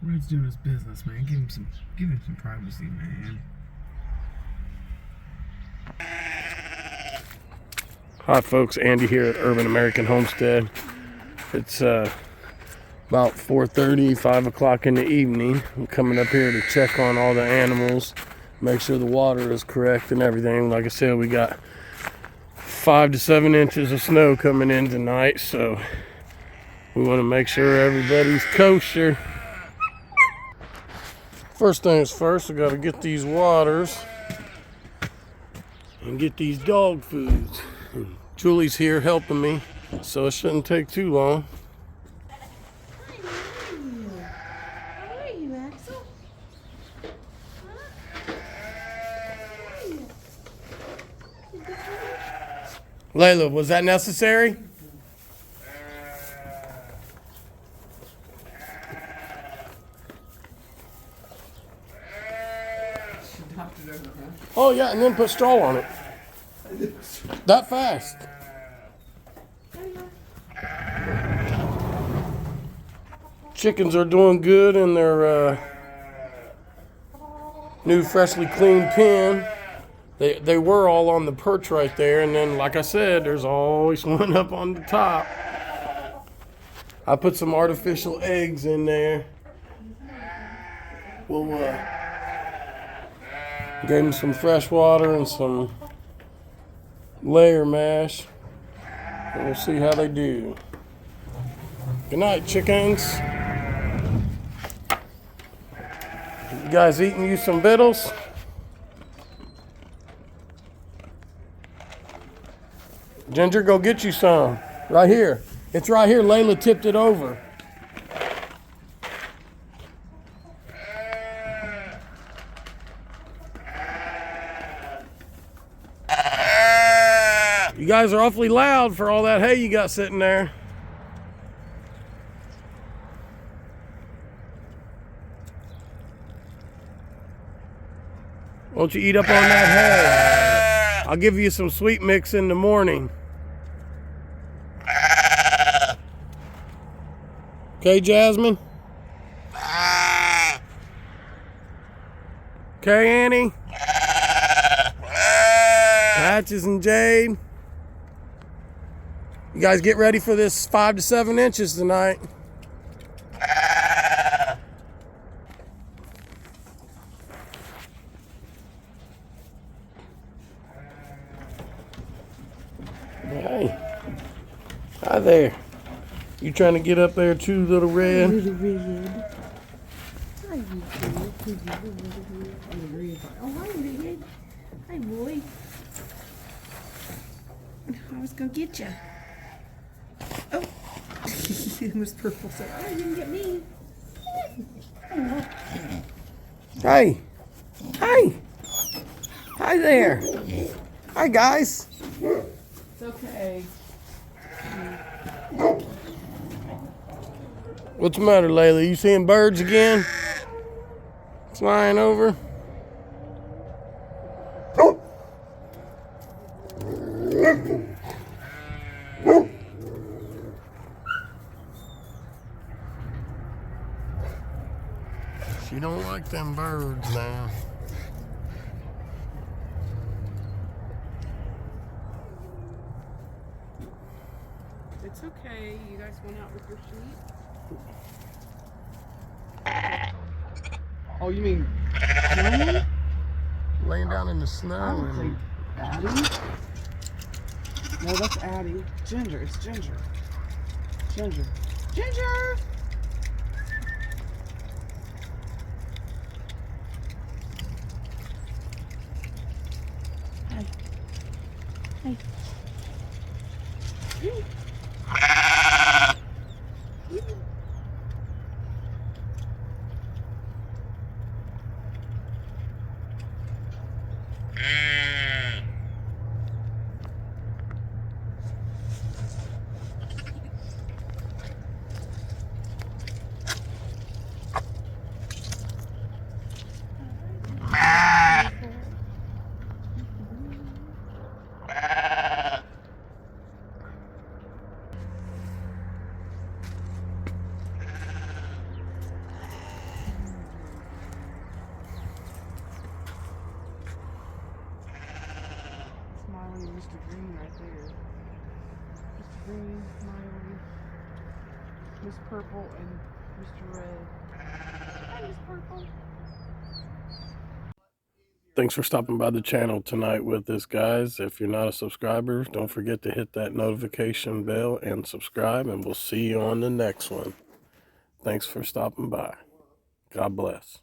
Red's doing his business, man. Give him some privacy, man. Hi folks, Andy here at Urban American Homestead. It's about 4:30, 5 o'clock in the evening. I'm coming up here to check on all the animals, make sure the water is correct and everything. Like I said, we got 5 to 7 inches of snow coming in tonight, so we want to make sure everybody's kosher. First things first, I gotta get these waters and get these dog foods. Julie's here helping me, so it shouldn't take too long. How are you, Axel? Layla, was that necessary? Oh yeah, and then put straw on it. That fast. Chickens are doing good in their new freshly cleaned pen. They were all on the perch right there, and then like I said, there's always one up on the top. I put some artificial eggs in there. We'll gave them some fresh water and some layer mash. And we'll see how they do. Good night, chickens. You guys eating you some victuals? Ginger, go get you some. Right here. It's right here. Layla tipped it over. You guys are awfully loud for all that hay you got sitting there. Won't you eat up on that hay? I'll give you some sweet mix in the morning. Okay, Jasmine? Okay, Annie? Patches and Jade? You guys get ready for this 5 to 7 inches tonight. Hey. Hi there. You trying to get up there too, little red? Little red. Hi, you two. Oh, hi, red. Hi, boy. I was gonna get you. Oh, it was purple. So you didn't get me. Hey. Hey. Hi there. Hi, guys. It's okay. What's the matter, Layla? You seeing birds again? Flying over? She don't like them birds now. It's okay. You guys went out with your sheep? Oh, you mean Cameron? Laying down in the I snow. would think Addie. No, that's Addie. Ginger. It's Ginger. Ginger. Ginger! Hi. Hi. Green, Miley, Miss Purple, and Mr. Red. Hi, Miss Purple. Thanks for stopping by the channel tonight with us, guys. If you're not a subscriber, don't forget to hit that notification bell and subscribe, and we'll see you on the next one. Thanks for stopping by. God bless.